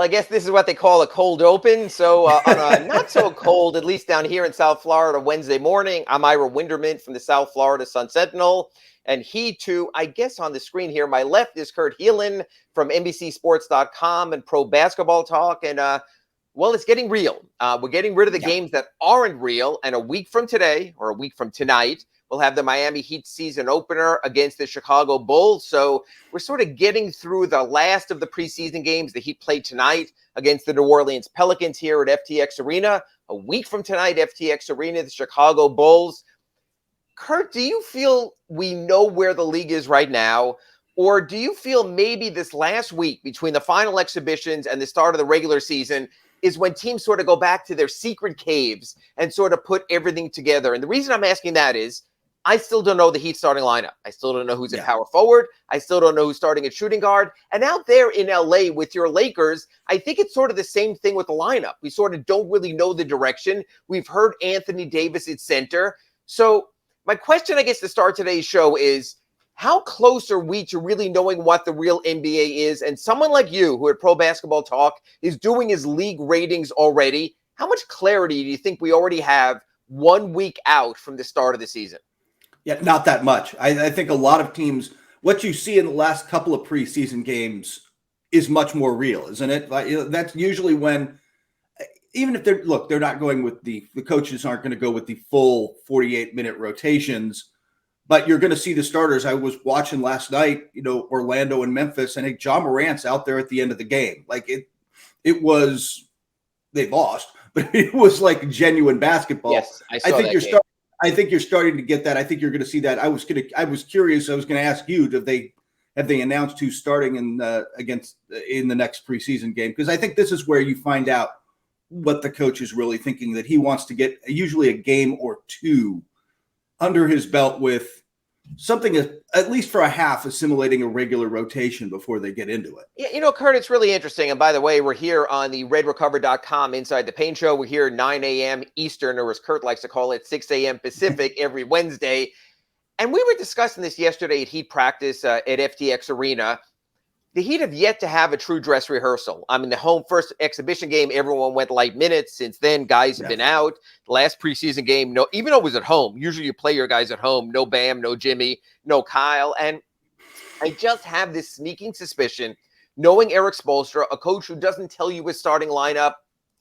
I guess this is what they call a cold open. So on a not so cold, at least down here in South Florida, Wednesday morning, I'm Ira Winderman from the South Florida Sun Sentinel. And he too, I guess on the screen here, my left is Kurt Helin from NBCSports.com and Pro Basketball Talk. And well, it's getting real. We're getting rid of the games that aren't real. And a week from today, or a week from tonight, we'll have the Miami Heat season opener against the Chicago Bulls. So we're sort of getting through the last of the preseason games. The Heat played tonight against the New Orleans Pelicans here at FTX Arena. A week from tonight, FTX Arena, the Chicago Bulls. Kurt, do you feel we know where the league is right now? Or do you feel maybe this last week between the final exhibitions and the start of the regular season is when teams sort of go back to their secret caves and sort of put everything together? And the reason I'm asking that is I still don't know the Heat starting lineup. I still don't know who's at power forward. I still don't know who's starting at shooting guard. And out there in LA with your Lakers, I think it's sort of the same thing with the lineup. We sort of don't really know the direction. We've heard Anthony Davis at center. So my question, I guess, to start today's show is, how close are we to really knowing what the real NBA is? And someone like you, who at Pro Basketball Talk is doing his league ratings already, how much clarity do you think we already have 1 week out from the start of the season? Yeah, not that much. I think a lot of teams, what you see in the last couple of preseason games is much more real, isn't it? Like, that's usually when, even if they're not going with the coaches aren't going to go with the full 48-minute rotations, but you're going to see the starters. I was watching last night, Orlando and Memphis, and Ja Morant's out there at the end of the game. Like it was, they lost, but it was like genuine basketball. Yes, I saw that game. I think you're starting to get that. I think you're going to see that. I was curious. I was going to ask you, have they announced who's starting in the next preseason game? Because I think this is where you find out what the coach is really thinking, that he wants to get usually a game or two under his belt with something at least for a half assimilating a regular rotation before they get into it. Yeah, Kurt, it's really interesting. And by the way, we're here on the redrecover.com Inside the Paint Show. We're here 9 a.m. Eastern, or as Kurt likes to call it, 6 a.m. Pacific every Wednesday. And we were discussing this yesterday at Heat practice at FTX Arena. The Heat have yet to have a true dress rehearsal. I mean, the home first exhibition game, everyone went light minutes. Since then, guys have been out. The last preseason game, even though it was at home, usually you play your guys at home. No Bam, no Jimmy, no Kyle. And I just have this sneaking suspicion, knowing Erik Spoelstra, a coach who doesn't tell you his starting lineup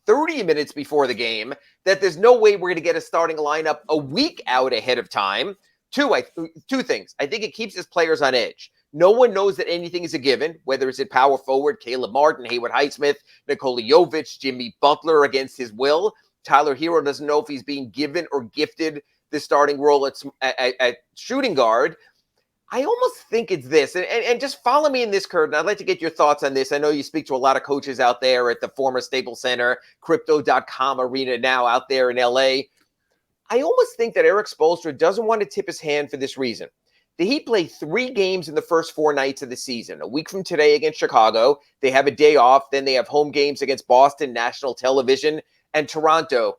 30 minutes before the game, that there's no way we're going to get a starting lineup a week out ahead of time. Two things. I think it keeps his players on edge. No one knows that anything is a given, whether it's at power forward, Caleb Martin, Haywood Highsmith, Nikola Jovic, Jimmy Butler against his will. Tyler Herro doesn't know if he's being given or gifted the starting role at shooting guard. I almost think it's this, and just follow me in this, Kurt, and I'd like to get your thoughts on this. I know you speak to a lot of coaches out there at the former Staples Center, Crypto.com arena now out there in LA. I almost think that Erik Spoelstra doesn't want to tip his hand for this reason. The Heat play 3 games in the first 4 nights of the season. A week from today against Chicago, they have a day off. Then they have home games against Boston, national television, and Toronto.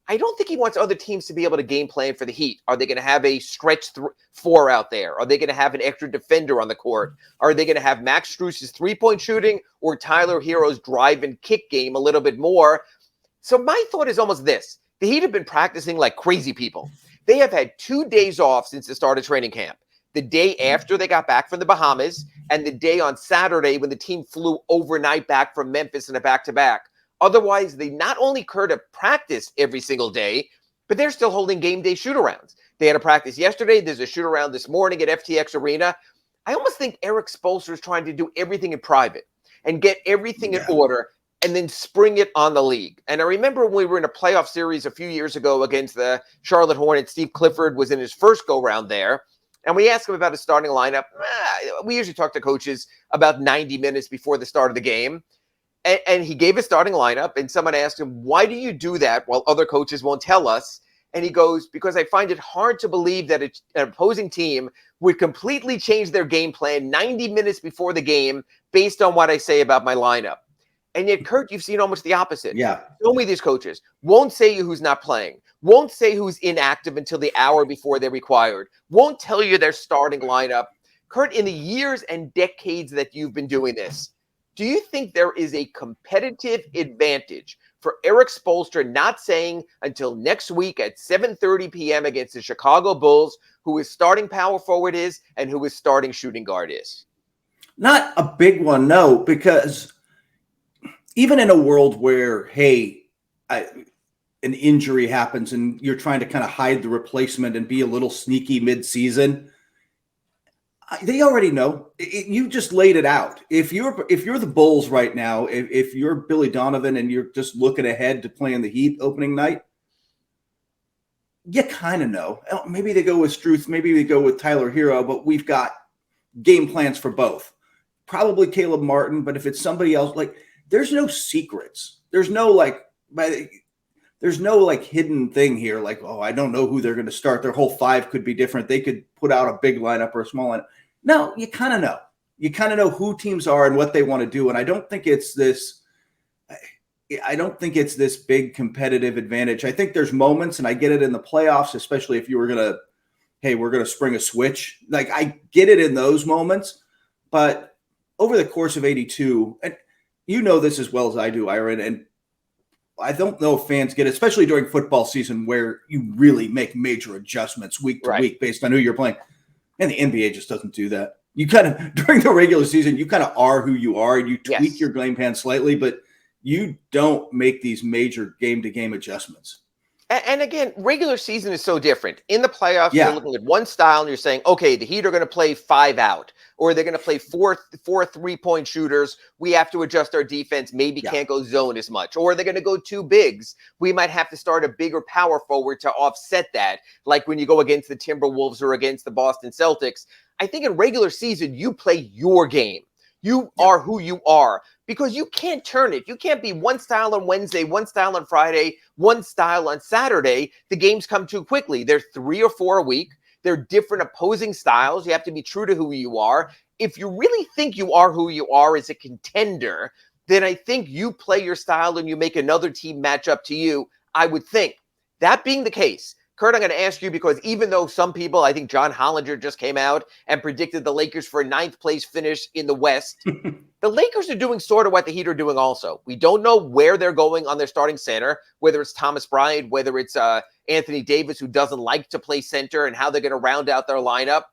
I don't think he wants other teams to be able to game plan for the Heat. Are they going to have a stretch 4 out there? Are they going to have an extra defender on the court? Are they going to have Max Strus's three-point shooting or Tyler Herro's drive and kick game a little bit more? So my thought is almost this. The Heat have been practicing like crazy people. They have had 2 days off since the start of training camp. The day after they got back from the Bahamas and the day on Saturday when the team flew overnight back from Memphis in a back-to-back. Otherwise, they not only could have practiced every single day, but they're still holding game day shoot-arounds. They had a practice yesterday. There's a shoot-around this morning at FTX Arena. I almost think Erik Spoelstra is trying to do everything in private and get everything in order and then spring it on the league. And I remember when we were in a playoff series a few years ago against the Charlotte Hornets, Steve Clifford was in his first go-round there. And we asked him about his starting lineup. We usually talk to coaches about 90 minutes before the start of the game. And he gave a starting lineup, and someone asked him, why do you do that while other coaches won't tell us? And he goes, because I find it hard to believe that an opposing team would completely change their game plan 90 minutes before the game based on what I say about my lineup. And yet, Kurt, you've seen almost the opposite. Yeah. Show me these coaches. Won't say you who's not playing. Won't say who's inactive until the hour before they're required. Won't tell you their starting lineup. Kurt, in the years and decades that you've been doing this, Do you think there is a competitive advantage for Erik Spoelstra not saying until next week at 7:30 p.m. against the Chicago Bulls who his starting power forward is and who his starting shooting guard is? Not a big one, no, because even in a world where, hey, an injury happens and you're trying to kind of hide the replacement and be a little sneaky mid-season, they already know. You just laid it out. If you're the Bulls right now, if you're Billy Donovan and you're just looking ahead to playing the Heat opening night, you kind of know. Maybe they go with Struth, maybe they go with Tyler Herro, but we've got game plans for both. Probably Caleb Martin, but if it's somebody else, like there's no secrets. There's no hidden thing here. Like, oh, I don't know who they're going to start. Their whole five could be different. They could put out a big lineup or a small lineup. No, you kind of know. You kind of know who teams are and what they want to do. And I don't think it's this big competitive advantage. I think there's moments, and I get it in the playoffs, especially if you were going to, hey, we're going to spring a switch. Like, I get it in those moments. But over the course of 82, and you know this as well as I do, Iron, and I don't know if fans get it, especially during football season where you really make major adjustments week to week based on who you're playing. And the NBA just doesn't do that. You kind of, during the regular season, you kind of are who you are, and you tweak your game plan slightly, but you don't make these major game-to-game adjustments. And again, regular season is so different. In the playoffs, you're looking at one style and you're saying, okay, the Heat are going to play 5 out, or they're going to play four 3-point shooters. We have to adjust our defense. Maybe can't go zone as much, or they're going to go 2 bigs. We might have to start a bigger power forward to offset that. Like when you go against the Timberwolves or against the Boston Celtics. I think in regular season, you play your game. You are who you are. Because you can't turn it. You can't be one style on Wednesday, one style on Friday, one style on Saturday. The games come too quickly. They're 3 or 4 a week. They're different opposing styles. You have to be true to who you are. If you really think you are who you are as a contender, then I think you play your style and you make another team match up to you, I would think. That being the case, Kurt, I'm going to ask you because even though some people, I think John Hollinger just came out and predicted the Lakers for a 9th place finish in the West, the Lakers are doing sort of what the Heat are doing also. We don't know where they're going on their starting center, whether it's Thomas Bryant, whether it's Anthony Davis, who doesn't like to play center, and how they're going to round out their lineup.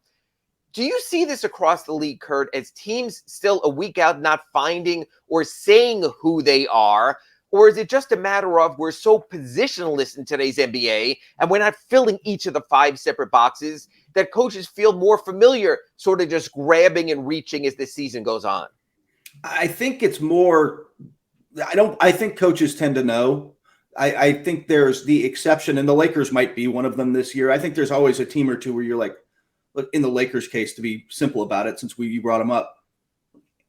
Do you see this across the league, Kurt, as teams still a week out not finding or saying who they are? Or is it just a matter of we're so positionless in today's NBA and we're not filling each of the 5 separate boxes that coaches feel more familiar sort of just grabbing and reaching as the season goes on? I think it's more – I think coaches tend to know. I think there's the exception, and the Lakers might be one of them this year. I think there's always a team or two where you're like, look, in the Lakers case, to be simple about it, since you brought them up,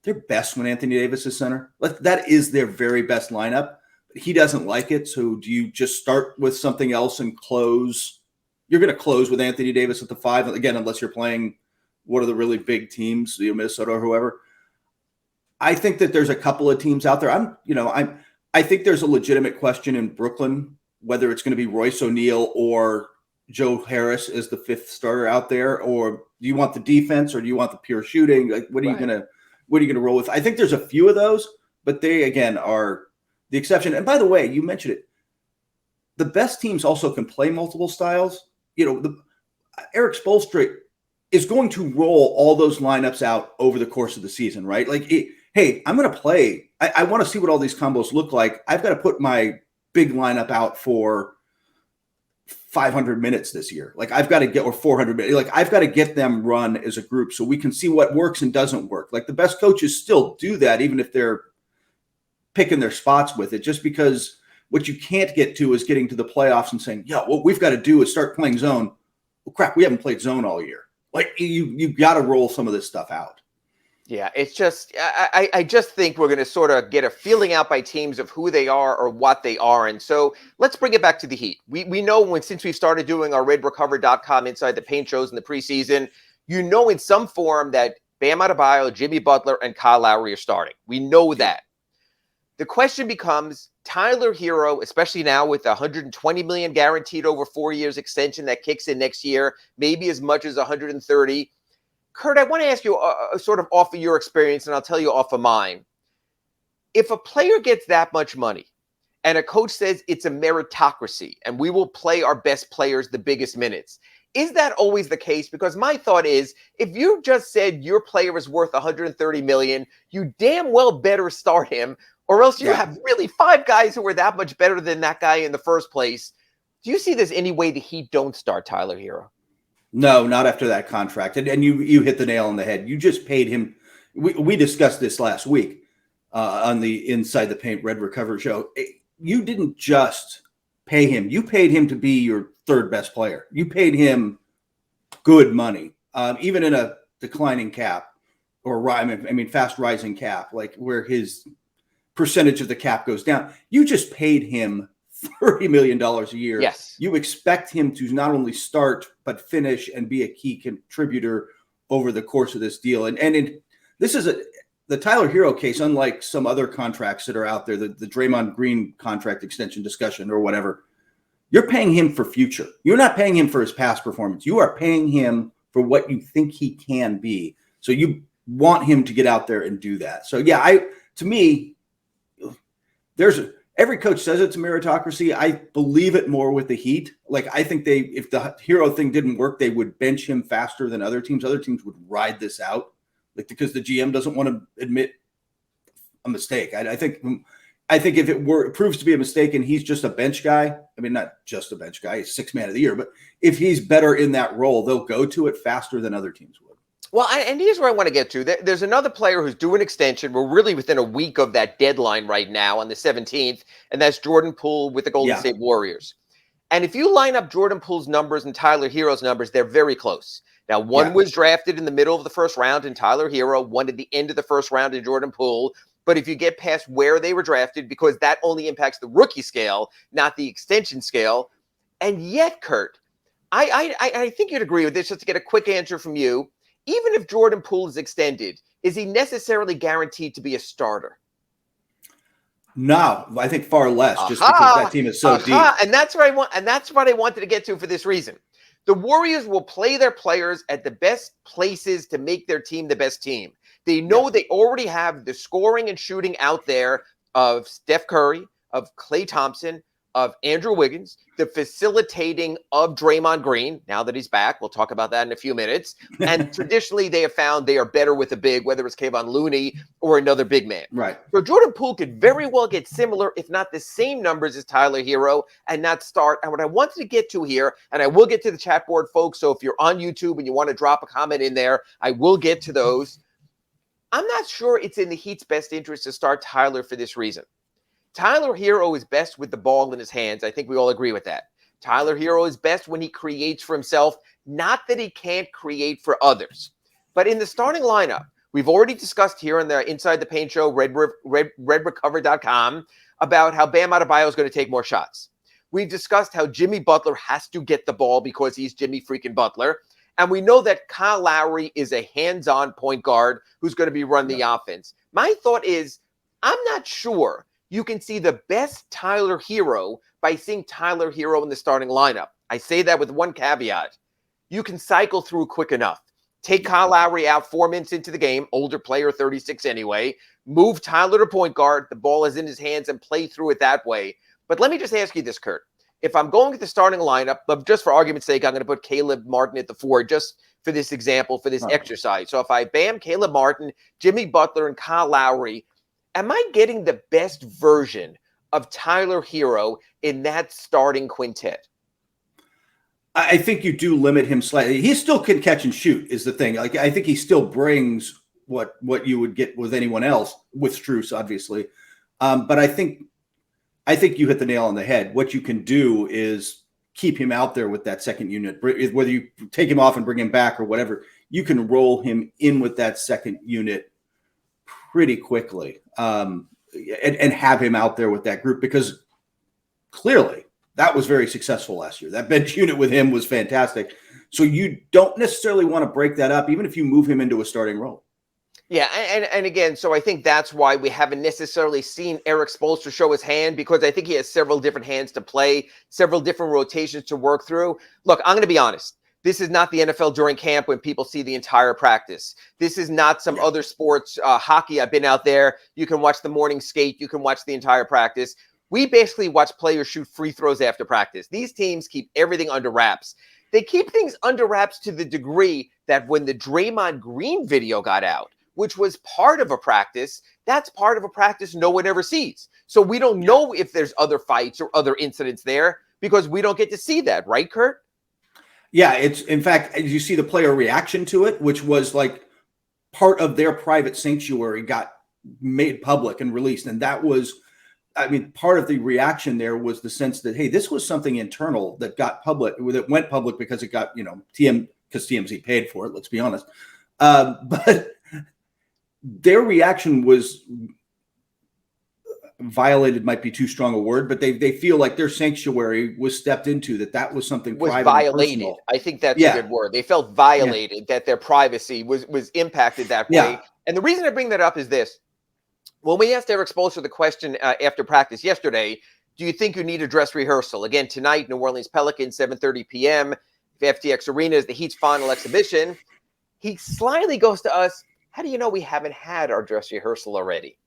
they're best when Anthony Davis is center. That is their very best lineup. He doesn't like it, so do you just start with something else and close? You're going to close with Anthony Davis at the 5, again, unless you're playing one of the really big teams, Minnesota or whoever. I think that there's a couple of teams out there. I think there's a legitimate question in Brooklyn whether it's going to be Royce O'Neal or Joe Harris as the 5th starter out there, or do you want the defense or do you want the pure shooting? Like, what are you going to roll with? I think there's a few of those, but they again are the exception. And by the way, you mentioned it. The best teams also can play multiple styles. Erik Spoelstra is going to roll all those lineups out over the course of the season, right? Like, hey, I'm going to play. I want to see what all these combos look like. I've got to put my big lineup out for 500 minutes this year. Like, I've got to get, or 400 minutes. Like, I've got to get them run as a group so we can see what works and doesn't work. Like, the best coaches still do that, even if they're picking their spots with it, just because what you can't get to is getting to the playoffs and saying, yeah, what we've got to do is start playing zone. Well, crap, we haven't played zone all year. Like, you got to roll some of this stuff out. Yeah, it's just, I just think we're going to sort of get a feeling out by teams of who they are or what they are. And so let's bring it back to the Heat. We know since we started doing our redrecover.com Inside the Paint shows in the preseason, in some form that Bam Adebayo, Jimmy Butler, and Kyle Lowry are starting. We know that. The question becomes Tyler Herro, especially now with $120 million guaranteed over 4 years extension that kicks in next year, maybe as much as 130. Kurt, I want to ask you sort of off of your experience, and I'll tell you off of mine. If a player gets that much money and a coach says it's a meritocracy and we will play our best players the biggest minutes, is that always the case? Because my thought is, if you just said your player is worth $130 million, you damn well better start him, or else you have really 5 guys who are that much better than that guy in the first place. Do you see there's any way the Heat don't start Tyler Herro? No, not after that contract. And you hit the nail on the head. You just paid him. We discussed this last week on the Inside the Paint Red Recover show. You didn't just pay him. You paid him to be your third best player. You paid him good money, even in a declining cap or fast rising cap, like where his percentage of the cap goes down. You just paid him $30 million a year. Yes. You expect him to not only start, but finish and be a key contributor over the course of this deal. This is the Tyler Herro case, unlike some other contracts that are out there, the Draymond Green contract extension discussion or whatever. You're paying him for future. You're not paying him for his past performance. You are paying him for what you think he can be. So you want him to get out there and do that. So to me, every coach says it's a meritocracy. I believe it more with the Heat. Like, I think if the Herro thing didn't work, they would bench him faster than other teams. Other teams would ride this out, like, because the GM doesn't want to admit a mistake. I think if it proves to be a mistake and he's just a bench guy, I mean, not just a bench guy, he's 6th man of the year, but if he's better in that role, they'll go to it faster than other teams would. Well, and here's where I want to get to. There's another player who's due an extension. We're really within a week of that deadline right now on the 17th, and that's Jordan Poole with the Golden State Warriors. And if you line up Jordan Poole's numbers and Tyler Herro's numbers, they're very close. Now, one was drafted in the middle of the first round in Tyler Herro, one at the end of the first round in Jordan Poole. But if you get past where they were drafted, because that only impacts the rookie scale, not the extension scale. And yet, Kurt, I think you'd agree with this, just to get a quick answer from you. Even if Jordan Poole is extended, is he necessarily guaranteed to be a starter? No, I think far less, just because that team is so deep. And that's what I wanted to get to for this reason. The Warriors will play their players at the best places to make their team the best team. They know they already have the scoring and shooting out there of Steph Curry, of Klay Thompson, of Andrew Wiggins, the facilitating of Draymond Green. Now that he's back, we'll talk about that in a few minutes. And traditionally, they have found they are better with a big, whether it's Kevon Looney or another big man. Right. So Jordan Poole could very well get similar, if not the same numbers as Tyler Herro, and not start. And what I wanted to get to here, and I will get to the chat board, folks. So if you're on YouTube and you want to drop a comment in there, I will get to those. I'm not sure it's in the Heat's best interest to start Tyler for this reason. Tyler Herro is best with the ball in his hands. I think we all agree with that. Tyler Herro is best when he creates for himself, not that he can't create for others. But in the starting lineup, we've already discussed here on the Inside the Paint show, redrecover.com, about how Bam Adebayo is going to take more shots. We've discussed how Jimmy Butler has to get the ball because he's Jimmy freaking Butler. And we know that Kyle Lowry is a hands-on point guard who's going to be running the offense. My thought is, I'm not sure you can see the best Tyler Herro by seeing Tyler Herro in the starting lineup. I say that with one caveat. You can cycle through quick enough. Take Kyle Lowry out 4 minutes into the game, older player, 36 anyway. Move Tyler to point guard. The ball is in his hands and play through it that way. But let me just ask you this, Kurt. If I'm going with the starting lineup, but just for argument's sake, I'm going to put Caleb Martin at the 4 just for this example, for this exercise. So if I bam Caleb Martin, Jimmy Butler, and Kyle Lowry, am I getting the best version of Tyler Herro in that starting quintet? I think you do limit him slightly. He still can catch and shoot is the thing. Like, I think he still brings what you would get with anyone else, with Strus, obviously. But I think you hit the nail on the head. What you can do is keep him out there with that second unit. Whether you take him off and bring him back or whatever, you can roll him in with that second unit pretty quickly, and have him out there with that group, because clearly that was very successful last year. That bench unit with him was fantastic. So you don't necessarily want to break that up, even if you move him into a starting role. Yeah, and again, so I think that's why we haven't necessarily seen Eric Spoelstra show his hand, because I think he has several different hands to play, several different rotations to work through. Look, I'm going to be honest. This is not the NFL during camp when people see the entire practice. This is not some other sports, hockey. I've been out there. You can watch the morning skate. You can watch the entire practice. We basically watch players shoot free throws after practice. These teams keep everything under wraps. They keep things under wraps to the degree that when the Draymond Green video got out, which was part of a practice, that's part of a practice no one ever sees. So we don't know if there's other fights or other incidents there because we don't get to see that, right, Kurt? Yeah, it's in fact, as you see the player reaction to it, which was like part of their private sanctuary got made public and released. And that was, I mean, part of the reaction there was the sense that, hey, this was something internal that got public, that went public because it got, because TMZ paid for it, let's be honest. But their reaction was violated, might be too strong a word, but they feel like their sanctuary was stepped into, that was something was private violated. I think that's a good word. They felt violated, that their privacy was impacted that way. And the reason I bring that up is this. When we asked Eric Spoelstra the question after practice yesterday, do you think you need a dress rehearsal? Again, tonight, New Orleans Pelicans, 7:30 p.m. FTX Arena is the Heat's final exhibition. He slyly goes to us, how do you know we haven't had our dress rehearsal already?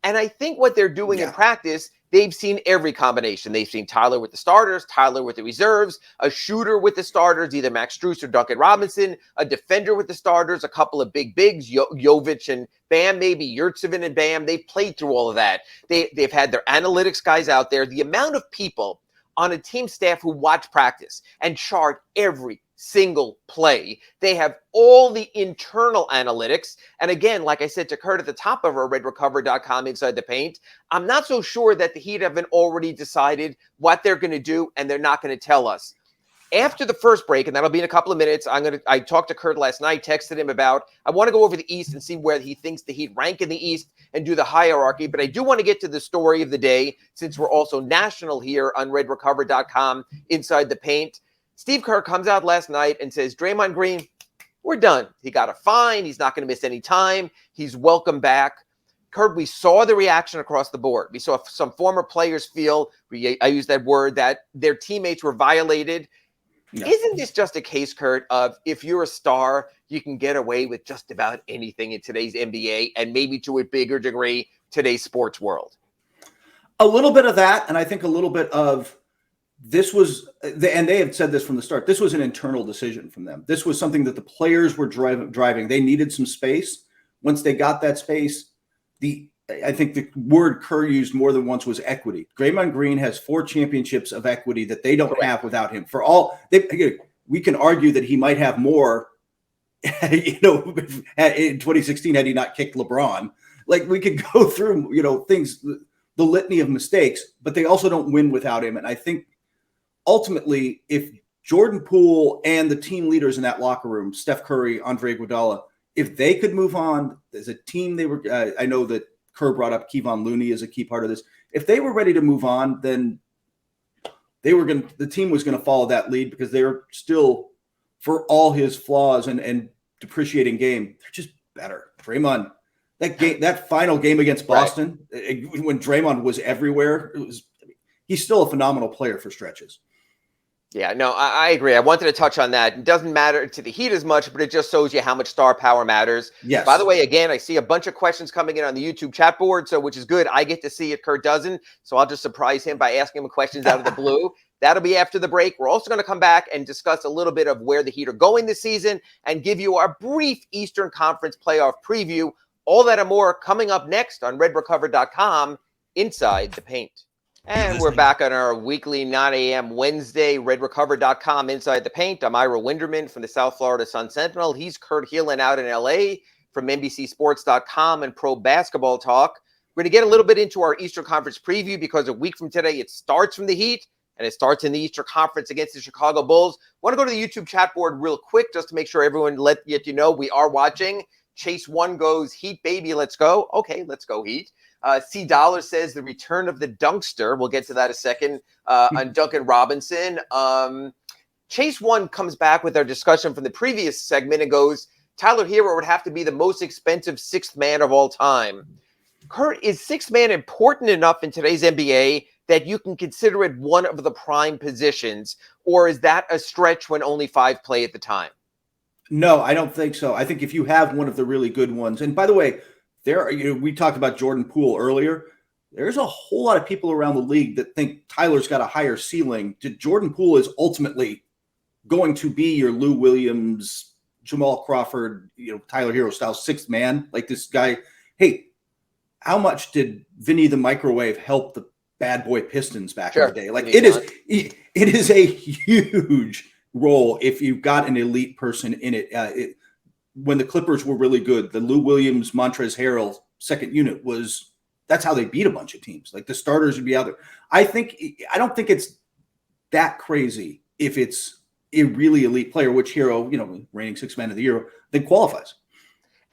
And I think what they're doing in practice, they've seen every combination. They've seen Tyler with the starters, Tyler with the reserves, a shooter with the starters, either Max Strus or Duncan Robinson, a defender with the starters, a couple of big bigs, Jovic and Bam, maybe Yurtseven and Bam. They've played through all of that. They've had their analytics guys out there. The amount of people on a team staff who watch practice and chart every single play. They have all the internal analytics. And again, like I said to Kurt at the top of our redrecover.com Inside the Paint, I'm not so sure that the Heat haven't already decided what they're going to do, and they're not going to tell us. After the first break, and that'll be in a couple of minutes, I talked to Kurt last night, texted him about, I want to go over the East and see where he thinks the Heat rank in the East and do the hierarchy. But I do want to get to the story of the day, since we're also national here on redrecover.com Inside the Paint. Steve Kerr comes out last night and says, Draymond Green, we're done. He got a fine. He's not going to miss any time. He's welcome back. Kurt, we saw the reaction across the board. We saw some former players feel, I use that word, that their teammates were violated. Yeah. Isn't this just a case, Kurt, of if you're a star, you can get away with just about anything in today's NBA and maybe to a bigger degree, today's sports world? A little bit of that, and I think a little bit of this was, and they had said this from the start, this was an internal decision from them. This was something that the players were driving. They needed some space. Once they got that space, I think the word Kerr used more than once was equity. Draymond Green has 4 championships of equity that they don't have without him. We can argue that he might have more, in 2016 had he not kicked LeBron. Like, we could go through, things, the litany of mistakes, but they also don't win without him. And I think ultimately, if Jordan Poole and the team leaders in that locker room, Steph Curry, Andre Iguodala, if they could move on as a team, they were. I know that Kerr brought up Kevon Looney as a key part of this. If they were ready to move on, then the team was going to follow that lead, because they're still, for all his flaws and depreciating game, they're just better. Draymond, that final game against Boston, when Draymond was everywhere, he's still a phenomenal player for stretches. Yeah, no, I agree. I wanted to touch on that. It doesn't matter to the Heat as much, but it just shows you how much star power matters. Yes. By the way, again, I see a bunch of questions coming in on the YouTube chat board, which is good. I get to see it. Kurt doesn't. So I'll just surprise him by asking him questions out of the blue. That'll be after the break. We're also going to come back and discuss a little bit of where the Heat are going this season and give you our brief Eastern Conference playoff preview. All that and more coming up next on redrecover.com Inside the Paint. And we're back on our weekly 9 a.m. Wednesday, redrecover.com Inside the Paint. I'm Ira Winderman from the South Florida Sun Sentinel. He's Kurt Helin out in L.A. from NBCSports.com and Pro Basketball Talk. We're going to get a little bit into our Eastern Conference preview, because a week from today, it starts from the Heat, and it starts in the Eastern Conference against the Chicago Bulls. Want to go to the YouTube chat board real quick just to make sure everyone let you know we are watching. Chase One goes, Heat, baby, let's go. Okay, let's go, Heat. C Dollar says the return of the Dunkster. We'll get to that a second on Duncan Robinson. Chase One comes back with our discussion from the previous segment and goes, Tyler Herro would have to be the most expensive 6th man of all time. Kurt, is sixth man important enough in today's NBA that you can consider it one of the prime positions, or is that a stretch when only 5 play at the time? No, I don't think so. I think if you have one of the really good ones, and by the way, we talked about Jordan Poole earlier. There's a whole lot of people around the league that think Tyler's got a higher ceiling. Jordan Poole is ultimately going to be your Lou Williams, Jamal Crawford, Tyler Herro style sixth man. Like this guy. Hey, how much did Vinny the Microwave help the bad boy Pistons back in the day? Like it is a huge role if you've got an elite person in it. When the Clippers were really good, the Lou Williams, Montrezl Harrell second unit that's how they beat a bunch of teams. Like the starters would be out there. I don't think it's that crazy if it's a really elite player, which Herro, reigning sixth man of the year, then qualifies.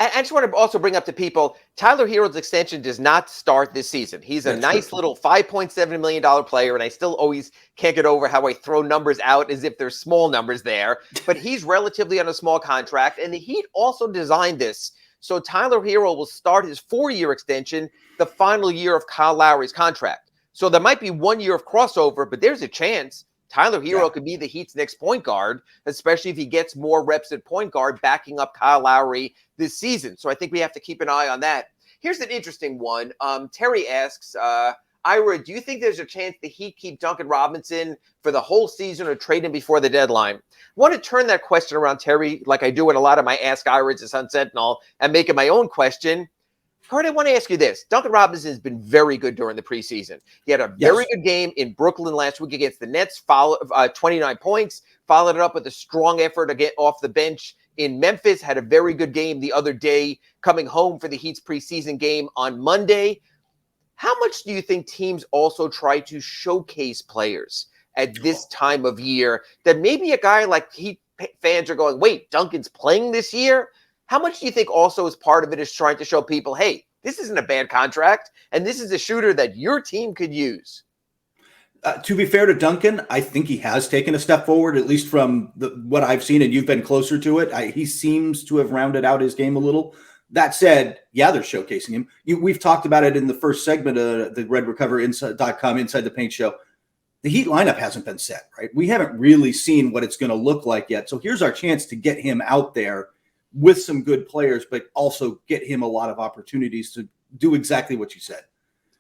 I just want to also bring up to people, Tyler Herro's extension does not start this season. He's a nice little $5.7 million player, and I still always can't get over how I throw numbers out as if there's small numbers there. But he's relatively on a small contract, and the Heat also designed this. So Tyler Herro will start his 4-year extension the final year of Kyle Lowry's contract. So there might be 1 year of crossover, but there's a chance Tyler Herro could be the Heat's next point guard, especially if he gets more reps at point guard, backing up Kyle Lowry this season. So I think we have to keep an eye on that. Here's an interesting one. Terry asks, Ira, do you think there's a chance the Heat keep Duncan Robinson for the whole season or trade him before the deadline? I want to turn that question around, Terry, like I do in a lot of my Ask Ira to Sun Sentinel, and make it my own question. Kurt, I want to ask you this. Duncan Robinson has been very good during the preseason. He had a very good game in Brooklyn last week against the Nets, 29 points, followed it up with a strong effort to get off the bench in Memphis, had a very good game the other day, coming home for the Heat's preseason game on Monday. How much do you think teams also try to showcase players at this time of year that maybe a guy like Heat fans are going, wait, Duncan's playing this year? How much do you think also as part of it is trying to show people, hey, this isn't a bad contract, and this is a shooter that your team could use? To be fair to Duncan, I think he has taken a step forward, at least from what I've seen, and you've been closer to it. He seems to have rounded out his game a little. That said, they're showcasing him. We've talked about it in the first segment of the RedRecoverInside.com Inside the Paint show. The Heat lineup hasn't been set, right? We haven't really seen what it's going to look like yet. So here's our chance to get him out there with some good players, but also get him a lot of opportunities to do exactly what you said.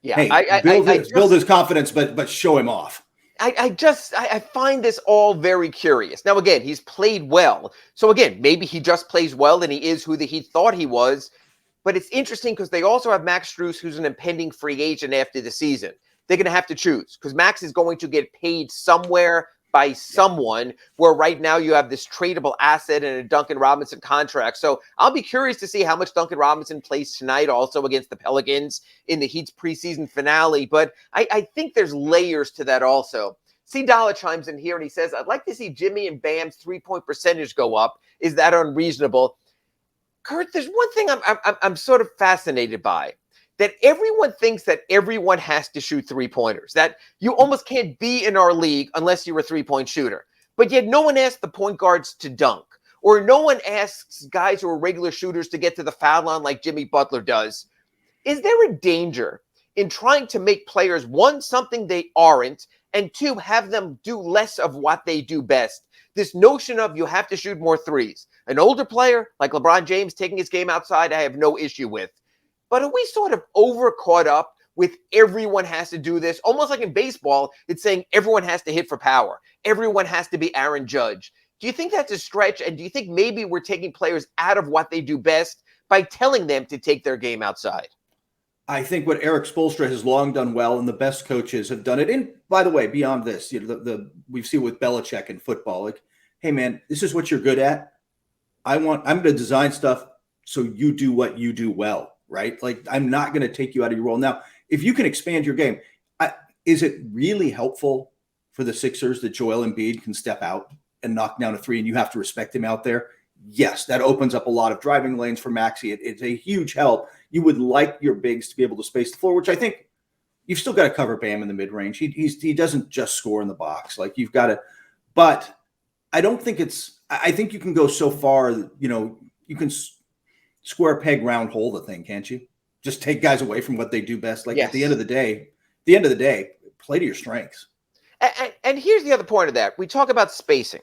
Yeah, hey, build his confidence, but show him off. I find this all very curious. Now, again, he's played well. So, again, maybe he just plays well and he is who the Heat thought he was. But it's interesting because they also have Max Strus, who's an impending free agent after the season. They're going to have to choose because Max is going to get paid somewhere by someone, where right now you have this tradable asset in a Duncan Robinson contract. So I'll be curious to see how much Duncan Robinson plays tonight also against the Pelicans in the Heat's preseason finale. But I think there's layers to that also. C. Dollar chimes in here and he says, I'd like to see Jimmy and Bam's three-point percentage go up. Is that unreasonable? Kurt, there's one thing I'm sort of fascinated by. That everyone thinks that everyone has to shoot three-pointers, that you almost can't be in our league unless you're a three-point shooter. But yet no one asks the point guards to dunk, or no one asks guys who are regular shooters to get to the foul line like Jimmy Butler does. Is there a danger in trying to make players, one, something they aren't, and two, have them do less of what they do best? This notion of you have to shoot more threes. An older player like LeBron James taking his game outside, I have no issue with. But are we sort of over caught up with everyone has to do this? Almost like in baseball, it's saying everyone has to hit for power. Everyone has to be Aaron Judge. Do you think that's a stretch? And do you think maybe we're taking players out of what they do best by telling them to take their game outside? I think what Eric Spoelstra has long done well, and the best coaches have done it. And by the way, beyond this, we've seen with Belichick in football, like, hey man, this is what you're good at. I'm going to design stuff so you do what you do well. Right? Like, I'm not going to take you out of your role. Now, if you can expand your game, is it really helpful for the Sixers that Joel Embiid can step out and knock down a three and you have to respect him out there? Yes, that opens up a lot of driving lanes for Maxey. It's a huge help. You would like your bigs to be able to space the floor, which I think you've still got to cover Bam in the mid-range. He doesn't just score in the box. Like, you've got to, but I don't think I think you can go so far, you can square peg, round hole the thing, can't you? just take guys away from what they do best. Like Yes. at the end of the day, play to your strengths. And here's the other point of that. We talk about spacing.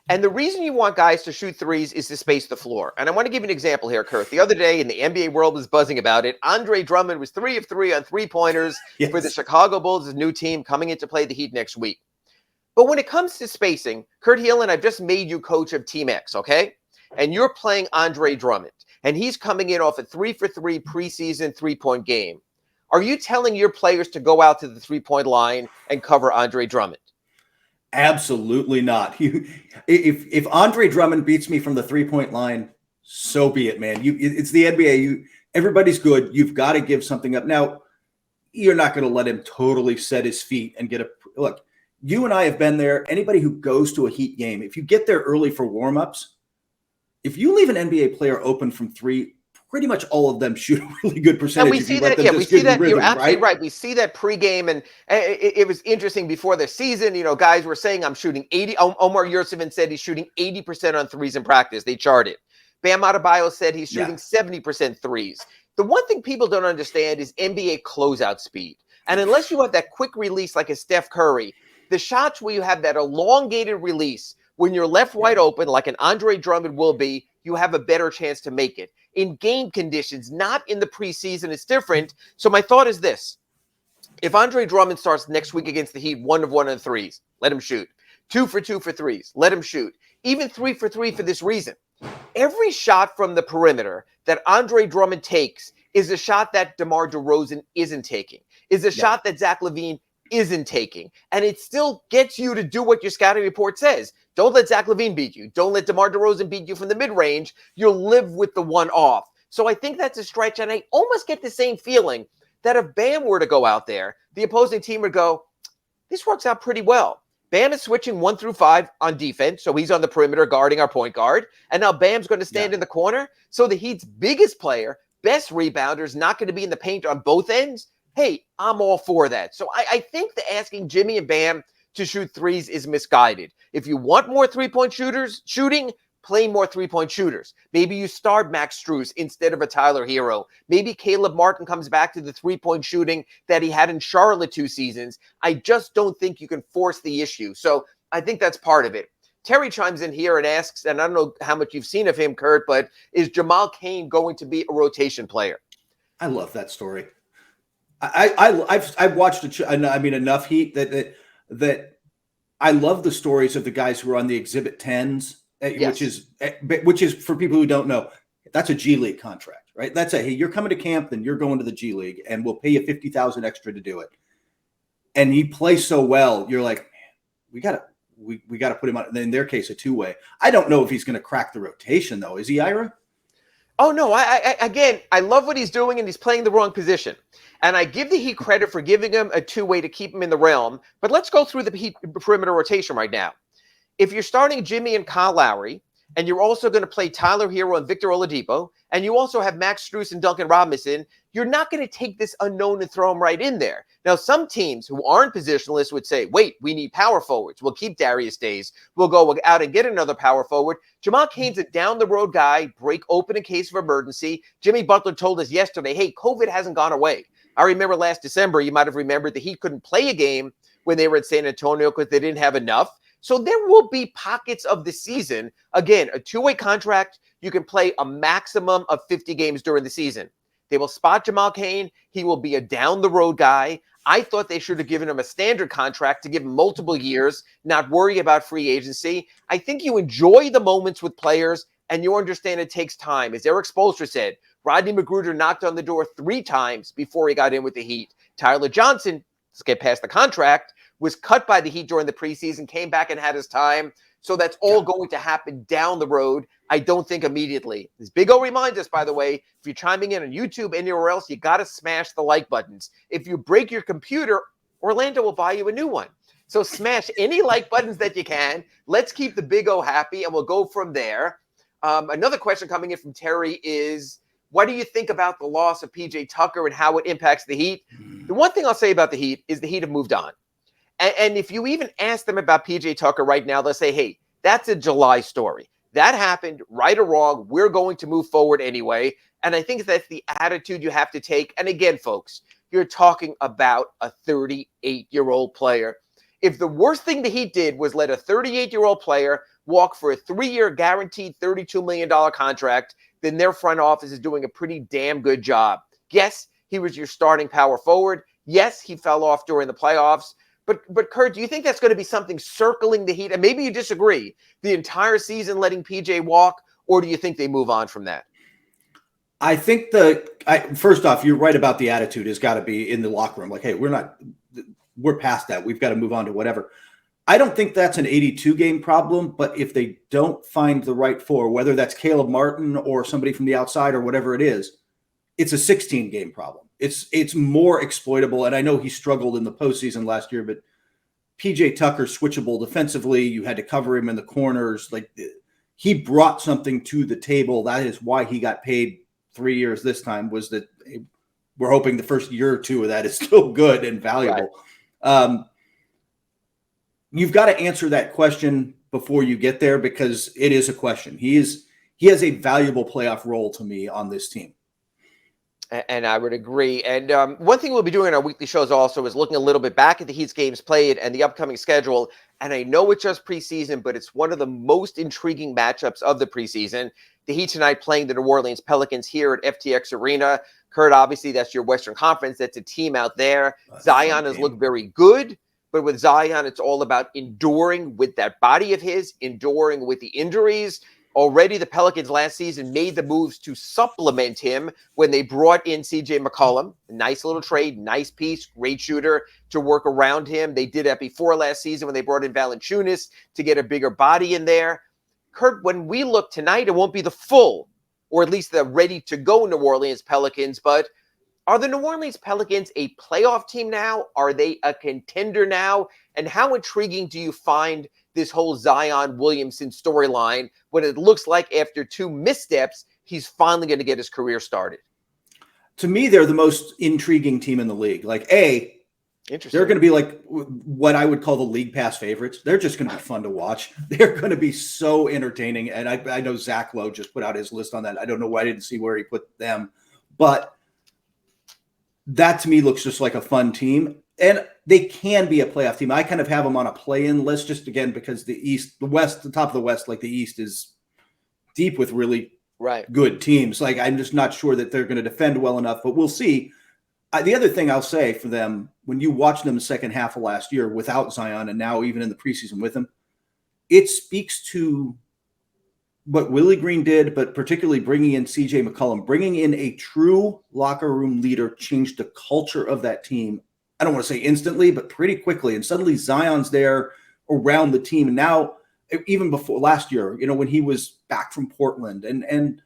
And the reason you want guys to shoot threes is to space the floor. And I want to give you an example here, Kurt. The other day, and the NBA world was buzzing about it, Andre Drummond was 3 of 3 on three-pointers for the Chicago Bulls' new team coming in to play the Heat next week. But when it comes to spacing, Kurt Helin, I've just made you coach of Team X, okay? And you're playing Andre Drummond, and he's coming in off a 3 for 3 preseason three-point game. Are you telling your players to go out to the three-point line and cover Andre Drummond? Absolutely not. If Andre Drummond beats me from the three-point line, so be it, man. It's the NBA. Everybody's good. You've got to give something up. Now, you're not going to let him totally set his feet and get a look. You and I have been there. Anybody who goes to a Heat game, if you get there early for warm-ups, if you leave an NBA player open from three, pretty much all of them shoot a really good percentage. And we see that. Yeah, we see that. You're absolutely right. We see that pregame, and it was interesting before the season. You know, guys were saying I'm shooting 80. Omar Yurtseven said he's shooting 80% on threes in practice. They charted. Bam Adebayo said he's shooting 70% threes. The one thing people don't understand is NBA closeout speed. And unless you have that quick release like a Steph Curry, the shots where you have that elongated release when you're left wide open, like an Andre Drummond will be, you have a better chance to make it. In game conditions, not in the preseason, it's different. So my thought is this. If Andre Drummond starts next week against the Heat 1 of 1 on threes, let him shoot. 2 for 2 for threes, let him shoot. Even 3 for 3 for this reason. Every shot from the perimeter that Andre Drummond takes is a shot that DeMar DeRozan isn't taking, is a shot that Zach LaVine isn't taking. And it still gets you to do what your scouting report says. Don't let Zach LaVine beat you. Don't let DeMar DeRozan beat you from the mid-range. You'll live with the one off. So I think that's a stretch, and I almost get the same feeling that if Bam were to go out there, the opposing team would go, this works out pretty well. Bam is switching 1 through 5 on defense, so he's on the perimeter guarding our point guard, and now Bam's going to stand in the corner, so the Heat's biggest player, best rebounder, is not going to be in the paint on both ends. Hey, I'm all for that. So I think the asking Jimmy and Bam to shoot threes is misguided. If you want more three-point shooting, play more three-point shooters. Maybe you start Max Strus instead of a Tyler Herro. Maybe Caleb Martin comes back to the three-point shooting that he had in Charlotte 2 seasons. I just don't think you can force the issue. So I think that's part of it. Terry chimes in here and asks, and I don't know how much you've seen of him, Kurt, but is Jamal Cain going to be a rotation player? I love that story. I've watched enough Heat that I love the stories of the guys who are on the Exhibit 10s, which is for people who don't know, that's a G League contract, right? That's hey, you're coming to camp, then you're going to the G League, and we'll pay you $50,000 extra to do it. And he plays so well, you're like, we gotta put him on. In their case, a two-way. I don't know if he's going to crack the rotation though. Is he, Ira? Oh no! I love what he's doing, and he's playing the wrong position. And I give the Heat credit for giving him a two-way to keep him in the realm. But let's go through the Heat perimeter rotation right now. If you're starting Jimmy and Kyle Lowry, and you're also going to play Tyler Herro and Victor Oladipo, and you also have Max Strus and Duncan Robinson, you're not going to take this unknown and throw him right in there. Now, some teams who aren't positionalists would say, wait, we need power forwards. We'll keep Darius Days. We'll go out and get another power forward. Jamal Cain's a down-the-road guy, break open in case of emergency. Jimmy Butler told us yesterday, hey, COVID hasn't gone away. I remember last December, you might have remembered that he couldn't play a game when they were at San Antonio because they didn't have enough. So there will be pockets of the season. Again, a two-way contract, you can play a maximum of 50 games during the season. They will spot Jamal Cain. He will be a down-the-road guy. I thought they should have given him a standard contract to give him multiple years, not worry about free agency. I think you enjoy the moments with players, and you understand it takes time. As Eric Spoelstra said, Rodney Magruder knocked on the door 3 times before he got in with the Heat. Tyler Johnson, let's get past the contract, was cut by the Heat during the preseason, came back and had his time. So that's all going to happen down the road. I don't think immediately. As Big O reminds us, by the way, if you're chiming in on YouTube, anywhere else, you got to smash the like buttons. If you break your computer, Orlando will buy you a new one. So smash any like buttons that you can. Let's keep the Big O happy, and we'll go from there. Another question coming in from Terry is, what do you think about the loss of PJ Tucker and how it impacts the Heat? The one thing I'll say about the Heat is the Heat have moved on. And if you even ask them about PJ Tucker right now, they'll say, hey, that's a July story. That happened, right or wrong. We're going to move forward anyway. And I think that's the attitude you have to take. And again, folks, you're talking about a 38-year-old player. If the worst thing the Heat did was let a 38-year-old player walk for a 3-year guaranteed $32 million contract, then their front office is doing a pretty damn good job. Yes, he was your starting power forward. Yes, he fell off during the playoffs. But Kurt, do you think that's going to be something circling the Heat? And maybe you disagree. The entire season letting PJ walk, or do you think they move on from that? I think first off, you're right about the attitude has got to be in the locker room. Like, hey, we're past that. We've got to move on to whatever. I don't think that's an 82 game problem, but if they don't find the right four, whether that's Caleb Martin or somebody from the outside or whatever it is, it's a 16 game problem. It's more exploitable. And I know he struggled in the postseason last year, but PJ Tucker switchable defensively. You had to cover him in the corners. Like, he brought something to the table. That is why he got paid 3 years this time, was that we're hoping the first year or two of that is still good and valuable. Right. You've got to answer that question before you get there, because it is a question. He has a valuable playoff role to me on this team. And I would agree. And one thing we'll be doing in our weekly shows also is looking a little bit back at the Heat's games played and the upcoming schedule. And I know it's just preseason, but it's one of the most intriguing matchups of the preseason. The Heat tonight playing the New Orleans Pelicans here at FTX Arena. Kurt, obviously, that's your Western Conference. That's a team out there. Zion has looked very good. But with Zion, it's all about enduring with that body of his, enduring with the injuries. Already the Pelicans last season made the moves to supplement him when they brought in CJ McCollum. A nice little trade, nice piece, great shooter to work around him. They did that before last season when they brought in Valanciunas to get a bigger body in there. Kurt, when we look tonight, it won't be the full, or at least the ready-to-go New Orleans Pelicans, but are the New Orleans Pelicans a playoff team now? Are they a contender now? And how intriguing do you find this whole Zion Williamson storyline when it looks like after 2 missteps, he's finally going to get his career started? To me, they're the most intriguing team in the league. Like, they're going to be like what I would call the league pass favorites. They're just going to be fun to watch. They're going to be so entertaining. And I know Zach Lowe just put out his list on that. I don't know why I didn't see where he put them, but that to me looks just like a fun team. And they can be a playoff team. I kind of have them on a play-in list just, again, because the top of the West, like the East, is deep with really good teams. Like, I'm just not sure that they're going to defend well enough, but we'll see. The other thing I'll say for them, when you watch them the second half of last year without Zion and now even in the preseason with him, it speaks to what Willie Green did, but particularly bringing in CJ McCollum, bringing in a true locker room leader, changed the culture of that team. I don't want to say instantly, but pretty quickly. And suddenly Zion's there around the team. And now, even before last year, when he was back from Portland, and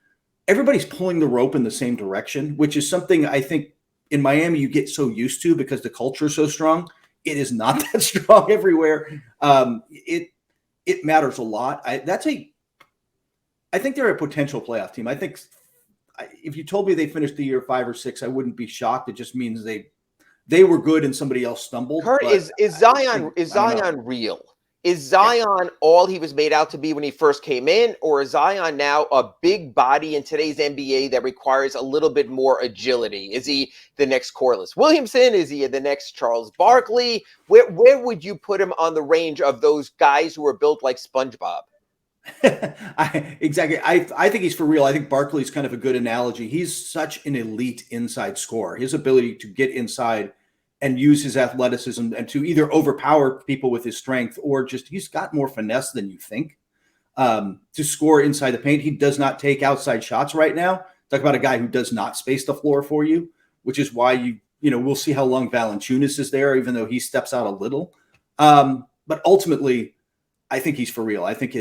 everybody's pulling the rope in the same direction, which is something I think in Miami you get so used to because the culture is so strong. It is not that strong everywhere. It matters a lot. I think they're a potential playoff team. I think if you told me they finished the year 5 or 6, I wouldn't be shocked. It just means they were good and somebody else stumbled. Kurt, is Zion real? Is Zion all he was made out to be when he first came in, or is Zion now a big body in today's NBA that requires a little bit more agility? Is he the next Corliss Williamson? Is he the next Charles Barkley? Where would you put him on the range of those guys who are built like SpongeBob? Exactly. I think he's for real. I think Barkley's kind of a good analogy. He's such an elite inside scorer. His ability to get inside and use his athleticism and to either overpower people with his strength or just he's got more finesse than you think to score inside the paint. He does not take outside shots right now. Talk about a guy who does not space the floor for you, which is why we'll see how long Valanciunas is there, even though he steps out a little. But ultimately, I think he's for real. I think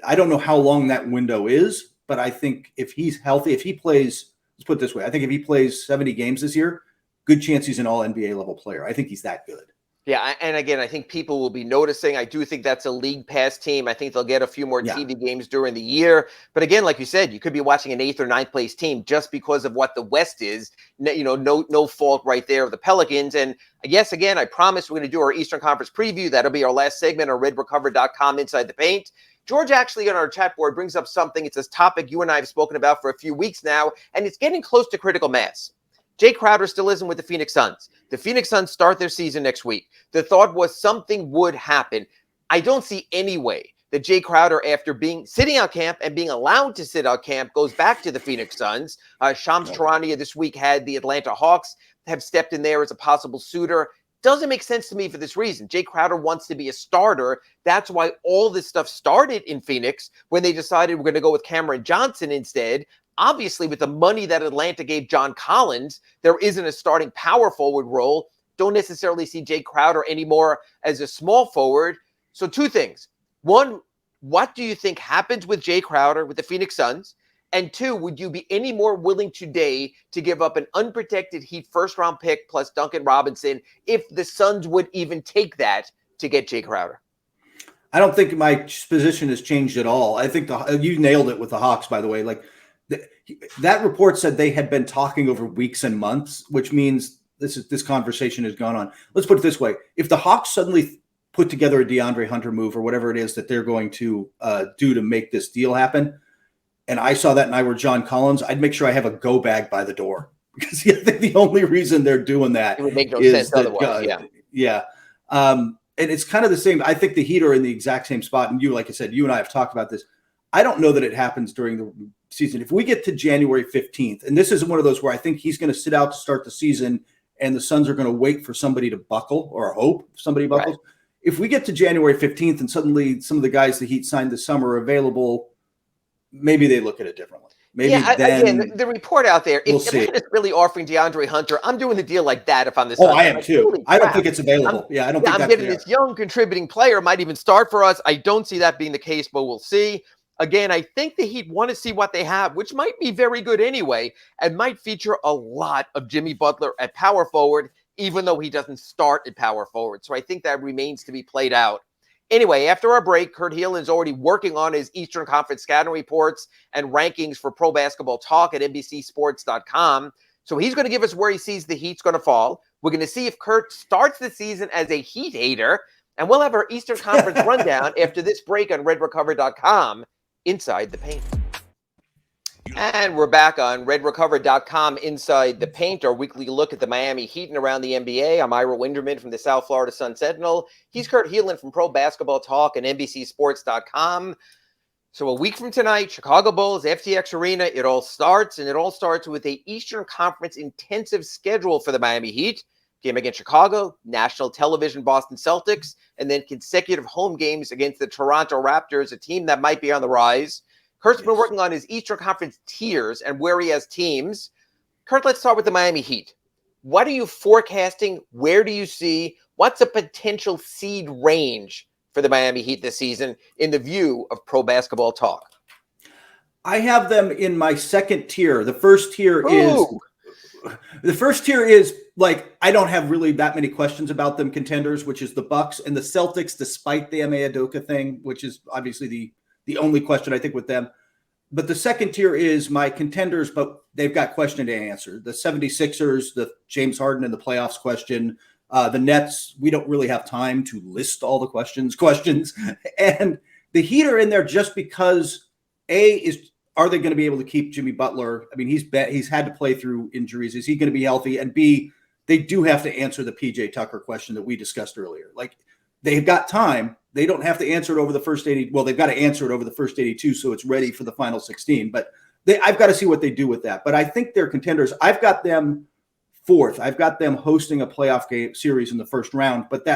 I don't know how long that window is, but I think if he's healthy, if he plays, let's put it this way, I think if he plays 70 games this year, good chance he's an all NBA level player. I think he's that good. Yeah, and again, I think people will be noticing. I do think that's a league pass team. I think they'll get a few more TV games during the year. But again, like you said, you could be watching an 8th or 9th place team just because of what the West is. No fault right there of the Pelicans. And yes, again, I promise we're going to do our Eastern Conference preview. That'll be our last segment on redrecover.com Inside the Paint. George actually on our chat board brings up something. It's a topic you and I have spoken about for a few weeks now, and it's getting close to critical mass. Jae Crowder still isn't with the Phoenix Suns. The Phoenix Suns start their season next week. The thought was something would happen. I don't see any way that Jae Crowder, after sitting out camp and being allowed to sit out camp, goes back to the Phoenix Suns. Shams Charania this week had the Atlanta Hawks have stepped in there as a possible suitor. Doesn't make sense to me for this reason. Jae Crowder wants to be a starter. That's why all this stuff started in Phoenix when they decided we're going to go with Cameron Johnson instead. Obviously, with the money that Atlanta gave John Collins, there isn't a starting power forward role. Don't necessarily see Jae Crowder anymore as a small forward. So two things. One, what do you think happens with Jae Crowder with the Phoenix Suns? And two, would you be any more willing today to give up an unprotected Heat first-round pick plus Duncan Robinson if the Suns would even take that to get Jae Crowder? I don't think my position has changed at all. I think you nailed it with the Hawks, by the way. Like that report said they had been talking over weeks and months, which means this conversation has gone on. Let's put it this way. If the Hawks suddenly put together a DeAndre Hunter move or whatever it is that they're going to do to make this deal happen, and I saw that and I were John Collins, I'd make sure I have a go bag by the door. Because I think the only reason they're doing that it would make no sense otherwise. Yeah. And it's kind of the same. I think the Heat are in the exact same spot. And like I said, you and I have talked about this. I don't know that it happens during the season. If we get to January 15th, and this is one of those where I think he's going to sit out to start the season and the Suns are going to wait for somebody to buckle or hope somebody buckles. Right. If we get to January 15th and suddenly some of the guys the Heat signed this summer are available, maybe they look at it differently. Maybe again, the report out there, if it's really offering DeAndre Hunter, I'm doing the deal like that if I'm the Suns. I am too. I don't think it's available. I don't think I'm getting this young contributing player, might even start for us. I don't see that being the case, but we'll see. Again, I think the Heat want to see what they have, which might be very good anyway, and might feature a lot of Jimmy Butler at power forward, even though he doesn't start at power forward. So I think that remains to be played out. Anyway, after our break, Kurt Helin is already working on his Eastern Conference scouting reports and rankings for Pro Basketball Talk at NBCSports.com. So he's going to give us where he sees the Heat's going to fall. We're going to see if Kurt starts the season as a Heat hater. And we'll have our Eastern Conference rundown after this break on RedRecover.com, Inside the Paint. And we're back on RedRecover.com, Inside the Paint, our weekly look at the Miami Heat and around the NBA. I'm Ira Winderman from the South Florida Sun-Sentinel. He's Kurt Helin from Pro Basketball Talk and NBCSports.com. So a week from tonight, Chicago Bulls, FTX Arena, it all starts with a Eastern Conference intensive schedule for the Miami Heat. Game against Chicago, national television Boston Celtics, and then consecutive home games against the Toronto Raptors, a team that might be on the rise. Kurt's been working on his Eastern Conference tiers and where he has teams. Kurt, let's start with the Miami Heat. What are you forecasting? Where do you see? What's a potential seed range for the Miami Heat this season in the view of Pro Basketball Talk? I have them in my second tier. The first tier is like, I don't have really that many questions about them contenders, which is the Bucks and the Celtics, despite the Ime Udoka thing, which is obviously the only question I think with them. But the second tier is my contenders, but they've got question to answer. The 76ers, the James Harden in the playoffs question, the Nets, we don't really have time to list all the questions. And the Heat are in there just because are they going to be able to keep Jimmy Butler? I mean, he's had to play through injuries. Is he going to be healthy? And B, they do have to answer the PJ Tucker question that we discussed earlier. Like, they've got time. They don't have to answer it over the first 80. Well, they've got to answer it over the first 82, so it's ready for the final 16. But I've got to see what they do with that. But I think they're contenders. I've got them fourth. I've got them hosting a playoff game series in the first round. But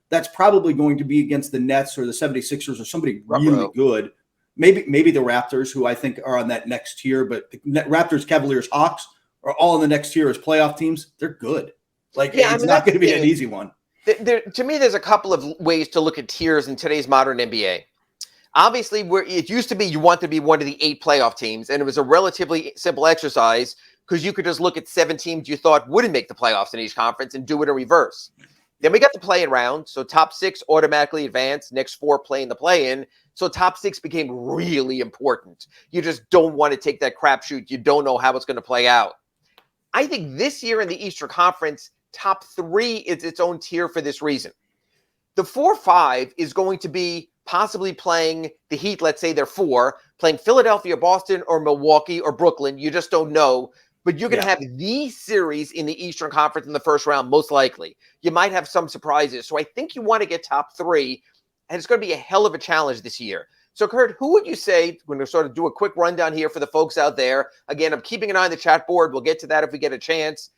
that's probably going to be against the Nets or the 76ers or somebody really good. Maybe the Raptors, who I think are on that next tier. But the Raptors, Cavaliers, Hawks are all in the next tier as playoff teams. They're good. It's not going to be an easy one. To me, there's a couple of ways to look at tiers in today's modern NBA. Obviously, where it used to be you want to be one of the 8 playoff teams, and it was a relatively simple exercise because you could just look at 7 teams you thought wouldn't make the playoffs in each conference and do it in reverse. Then we got the play-in round, so top 6 automatically advance, next 4 play in the play-in, so top 6 became really important. You just don't want to take that crapshoot. You don't know how it's going to play out. I think this year in the Eastern Conference, top 3 is its own tier for this reason. The 4-5 is going to be possibly playing the Heat, let's say they're 4, playing Philadelphia, Boston, or Milwaukee, or Brooklyn. You just don't know. But you're going to have the series in the Eastern Conference in the first round, most likely. You might have some surprises. So I think you want to get top 3, and it's going to be a hell of a challenge this year. So, Kurt, who would you say, we're going to sort of do a quick rundown here for the folks out there. Again, I'm keeping an eye on the chat board. We'll get to that if we get a chance.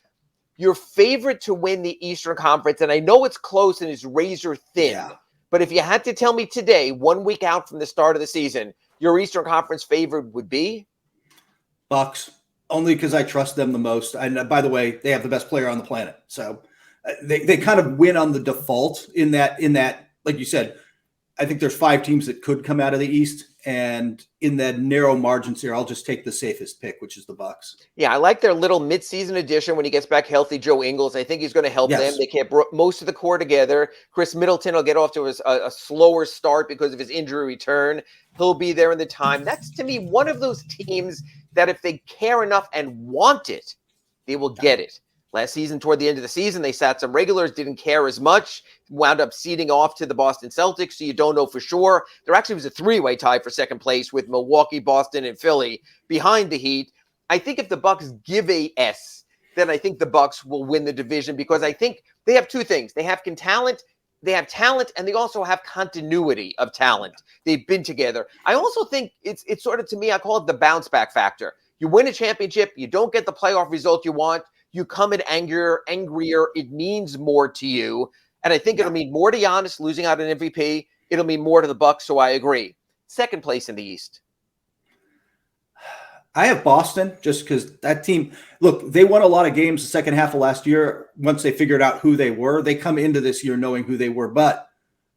Your favorite to win the Eastern Conference, and I know it's close and it's razor thin, but if you had to tell me today, 1 week out from the start of the season, your Eastern Conference favorite would be? Bucks. Only because I trust them the most. And by the way, they have the best player on the planet. So they kind of win on the default in that, like you said, I think there's 5 teams that could come out of the East. And in that narrow margins here, I'll just take the safest pick, which is the Bucks. Yeah, I like their little midseason addition when he gets back healthy, Joe Ingles. I think he's going to help them. They kept most of the core together. Chris Middleton will get off to a slower start because of his injury return. He'll be there in the time. That's, to me, one of those teams that if they care enough and want it, they will get it. Last season, toward the end of the season, they sat some regulars, didn't care as much, wound up ceding off to the Boston Celtics, so you don't know for sure. There actually was a 3-way tie for second place with Milwaukee, Boston, and Philly behind the Heat. I think if the Bucks give a S, then I think the Bucks will win the division because I think they have 2 things. They have talent, and they also have continuity of talent. They've been together. I also think it's sort of, to me, I call it the bounce back factor. You win a championship, you don't get the playoff result you want, you come in angrier, it means more to you. And I think it'll mean more to Giannis losing out on MVP. It'll mean more to the Bucks, so I agree. Second place in the East. I have Boston just because that team, look, they won a lot of games the second half of last year. Once they figured out who they were, they come into this year knowing who they were. But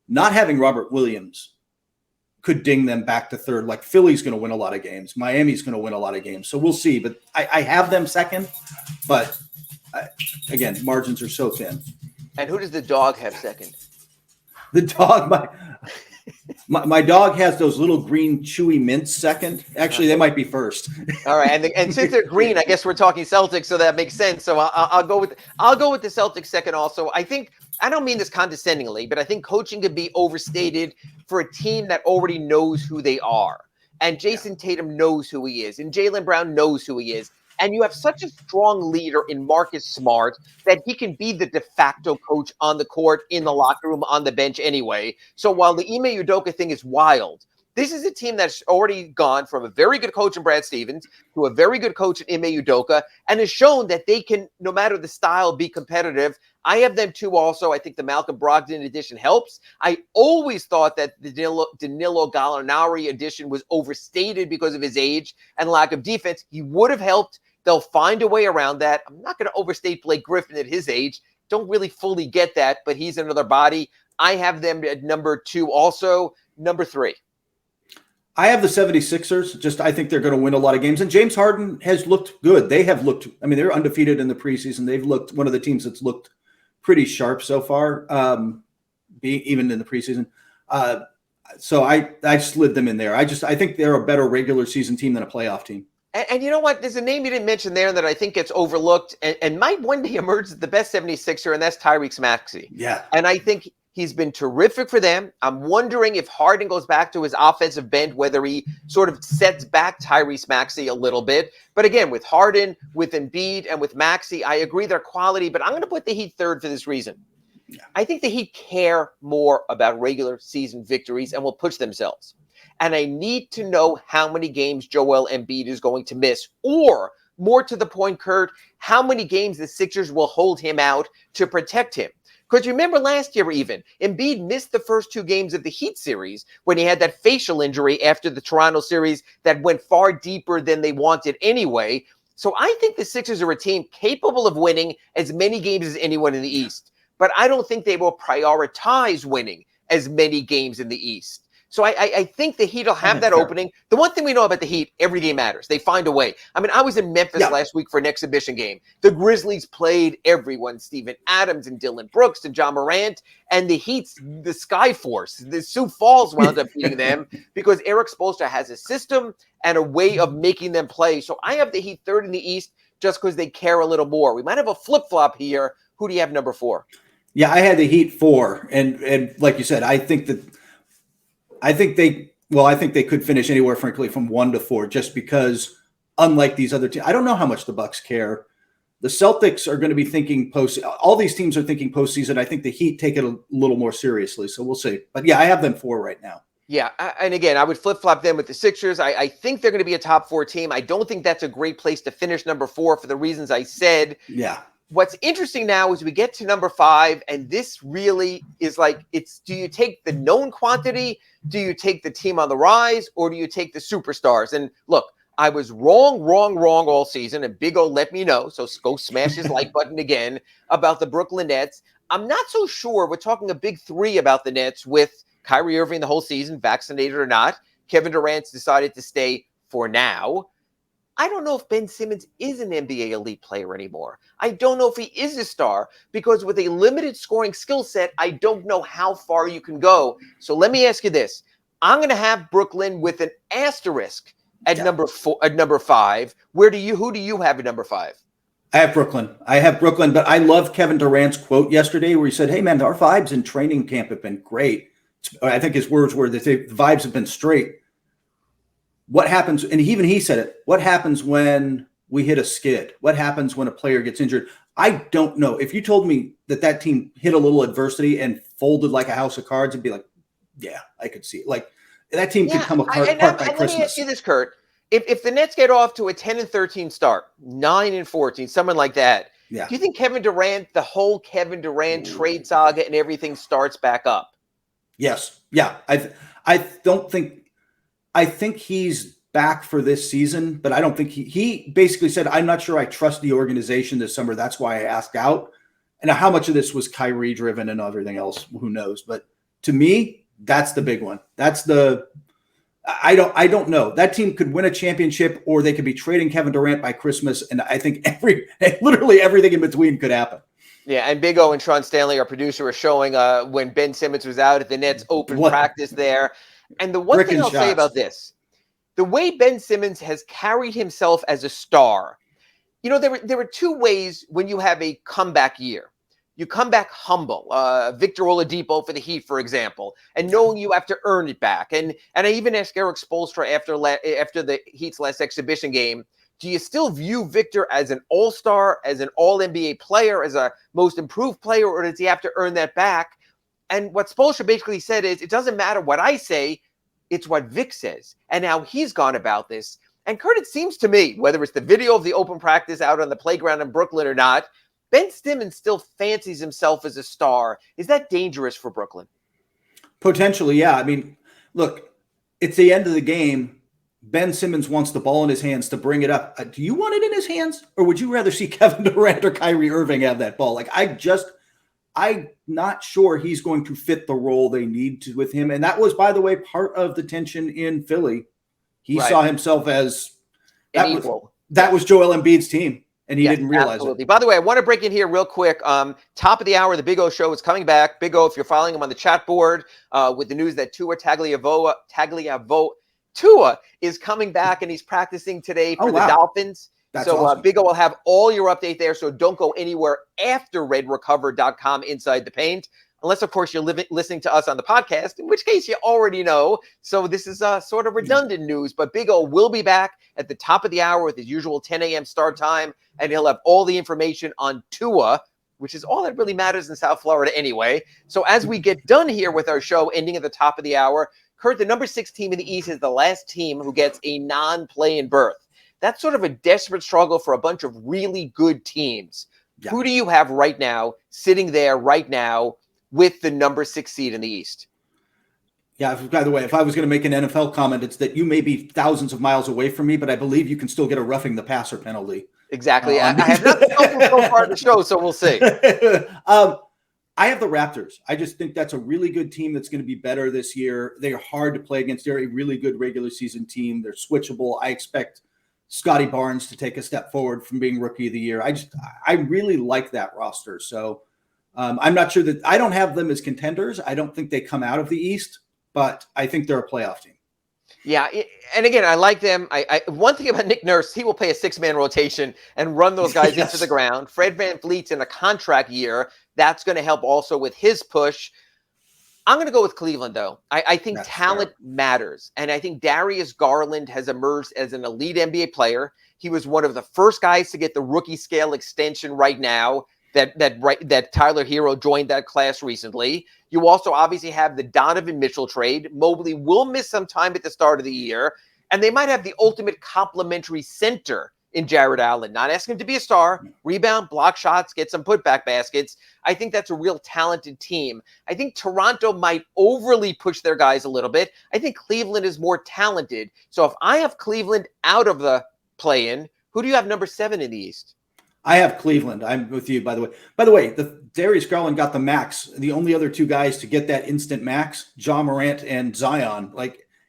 not having Robert Williams could ding them back to third. Like Philly's going to win a lot of games. Miami's going to win a lot of games. So we'll see. But I have them second. But again, margins are so thin. And who does the dog have second? The dog, my dog has those little green chewy mints second. Actually, they might be first. All right, and since they're green, I guess we're talking Celtics, so that makes sense. So I'll go with the Celtics second. Also, I think I don't mean this condescendingly, but I think coaching could be overstated for a team that already knows who they are. And Jason Tatum knows who he is, and Jaylen Brown knows who he is. And you have such a strong leader in Marcus Smart that he can be the de facto coach on the court, in the locker room, on the bench anyway. So while the Ime Udoka thing is wild, this is a team that's already gone from a very good coach in Brad Stevens to a very good coach in Ime Udoka and has shown that they can, no matter the style, be competitive. I have them too also. I think the Malcolm Brogdon addition helps. I always thought that the Danilo Gallinari addition was overstated because of his age and lack of defense. He would have helped. They'll find a way around that. I'm not going to overstate Blake Griffin at his age. Don't really fully get that, but he's another body. I have them at number 2 also. Number 3. I have the 76ers. I think they're going to win a lot of games. And James Harden has looked good. They have looked, they're undefeated in the preseason. They've looked one of the teams that's looked pretty sharp so far, even in the preseason. So I slid them in there. I think they're a better regular season team than a playoff team. And you know what? There's a name you didn't mention there that I think gets overlooked and might one day emerge as the best 76er, and that's Tyrese Maxey. Yeah. And I think he's been terrific for them. I'm wondering if Harden goes back to his offensive bent, whether he sort of sets back Tyrese Maxey a little bit. But again, with Harden, with Embiid, and with Maxey, I agree they're quality, but I'm going to put the Heat third for this reason. Yeah. I think the Heat care more about regular season victories and will push themselves. And I need to know how many games Joel Embiid is going to miss, or more to the point, Kurt, how many games the Sixers will hold him out to protect him. Because remember last year even, Embiid missed the first 2 games of the Heat series when he had that facial injury after the Toronto series that went far deeper than they wanted anyway. So I think the Sixers are a team capable of winning as many games as anyone in the East. But I don't think they will prioritize winning as many games in the East. So I think the Heat will have that opening. The one thing we know about the Heat, every game matters. They find a way. I was in Memphis last week for an exhibition game. The Grizzlies played everyone, Steven Adams and Dylan Brooks and John Morant, and the Heat's the Skyforce. The Sioux Falls wound up beating them because Eric Spoelstra has a system and a way of making them play. So I have the Heat third in the East just because they care a little more. We might have a flip-flop here. Who do you have number 4? Yeah, I had the Heat 4. And like you said, I think that I think they could finish anywhere, frankly, from 1 to 4, just because, unlike these other teams, I don't know how much the Bucks care. The Celtics are going to be thinking all these teams are thinking postseason. I think the Heat take it a little more seriously, so we'll see. But yeah, I have them 4 right now. Yeah, and again, I would flip-flop them with the Sixers. I think they're going to be a top 4 team. I don't think that's a great place to finish number 4 for the reasons I said. Yeah. What's interesting now is we get to number 5, and this really is like, do you take the known quantity? Do you take the team on the rise? Or do you take the superstars? And look, I was wrong all season, and Big O let me know, so go smash his like button again, about the Brooklyn Nets. I'm not so sure. We're talking a big 3 about the Nets with Kyrie Irving the whole season, vaccinated or not. Kevin Durant's decided to stay for now. I don't know if Ben Simmons is an NBA elite player anymore. I don't know if he is a star, because with a limited scoring skill set, I don't know how far you can go. So let me ask you this. I'm going to have Brooklyn with an asterisk at number 5. Who do you have at number 5? I have Brooklyn, but I love Kevin Durant's quote yesterday where he said, "Hey man, our vibes in training camp have been great." I think his words were that the vibes have been straight. What happens, and even he said it, what happens when we hit a skid? What happens when a player gets injured? I don't know. If you told me that team hit a little adversity and folded like a house of cards, I'd be like, yeah, I could see it. Like, that team could come apart by Christmas. Let me ask you this, Kurt. If the Nets get off to a 10-13 start, 9-14, someone like that, do you think Kevin Durant, the whole Kevin Durant trade saga and everything starts back up? Yes. Yeah. I think he's back for this season, but I don't think he basically said, "I'm not sure I trust the organization this summer. That's why I asked out." And how much of this was Kyrie driven and everything else, who knows? But to me, that's the big one. I don't know. That team could win a championship, or they could be trading Kevin Durant by Christmas. And I think literally everything in between could happen. Yeah, and Big O and Sean Stanley, our producer, are showing when Ben Simmons was out at the Nets open practice there. And the one thing I'll say about this, the way Ben Simmons has carried himself as a star, there were 2 ways when you have a comeback year. You come back humble, Victor Oladipo for the Heat, for example, and knowing you have to earn it back. And I even asked Eric Spoelstra after the Heat's last exhibition game, do you still view Victor as an all-star, as an all-NBA player, as a most improved player, or does he have to earn that back? And what Spoelstra basically said is, it doesn't matter what I say, it's what Vic says, and how he's gone about this. And Kurt, it seems to me, whether it's the video of the open practice out on the playground in Brooklyn or not, Ben Simmons still fancies himself as a star. Is that dangerous for Brooklyn? Potentially, yeah. I mean, look, it's the end of the game. Ben Simmons wants the ball in his hands to bring it up. Do you want it in his hands, or would you rather see Kevin Durant or Kyrie Irving have that ball? Like, I'm not sure he's going to fit the role they need to with him. And that was, by the way, part of the tension in Philly. He saw himself as equal. That was Joel Embiid's team, and he didn't realize it. By the way, I want to break in here real quick. Top of the hour, the Big O Show is coming back. Big O, if you're following him on the chat board with the news that Tua is coming back, and he's practicing today for the Dolphins. That's awesome. Big O will have all your update there, so don't go anywhere after redrecover.com Inside the Paint, unless, of course, you're listening to us on the podcast, in which case you already know. So this is sort of redundant news, but Big O will be back at the top of the hour with his usual 10 a.m. start time, and he'll have all the information on Tua, which is all that really matters in South Florida anyway. So as we get done here with our show ending at the top of the hour, Kurt, the number 6 team in the East is the last team who gets a non-play-in berth. That's sort of a desperate struggle for a bunch of really good teams. Yeah. Who do you have right now, sitting there right now with the number 6 seed in the East? Yeah, by the way, if I was going to make an NFL comment, it's that you may be thousands of miles away from me, but I believe you can still get a roughing the passer penalty. Exactly. I have not spoken so far in the show, so we'll see. I have the Raptors. I just think that's a really good team that's going to be better this year. They are hard to play against. They're a really good regular season team. They're switchable. I expect Scotty Barnes to take a step forward from being rookie of the year. I really like that roster. So I'm not sure that I don't have them as contenders. I don't think they come out of the East, but I think they're a playoff team. Yeah, and again, I like them. One thing about Nick Nurse, he will play a 6-man rotation and run those guys into the ground. Fred VanVleet's in a contract year. That's going to help also with his push. I'm going to go with Cleveland, though. I think That's talent fair. matters. And I think Darius Garland has emerged as an elite NBA player. He was one of the first guys to get the rookie scale extension right now that Tyler Herro joined that class recently. You also obviously have the Donovan Mitchell trade. Mobley will miss some time at the start of the year. And they might have the ultimate complementary center in Jared Allen. Not asking him to be a star, rebound, block shots, get some putback baskets. I think that's a real talented team. I think Toronto might overly push their guys a little bit. I think Cleveland is more talented. So if I have Cleveland out of the play-in, who do you have number 7 in the East? I have Cleveland. I'm with you, by the way. By the way, the Darius Garland got the max. The only other 2 guys to get that instant max, Ja Morant and Zion.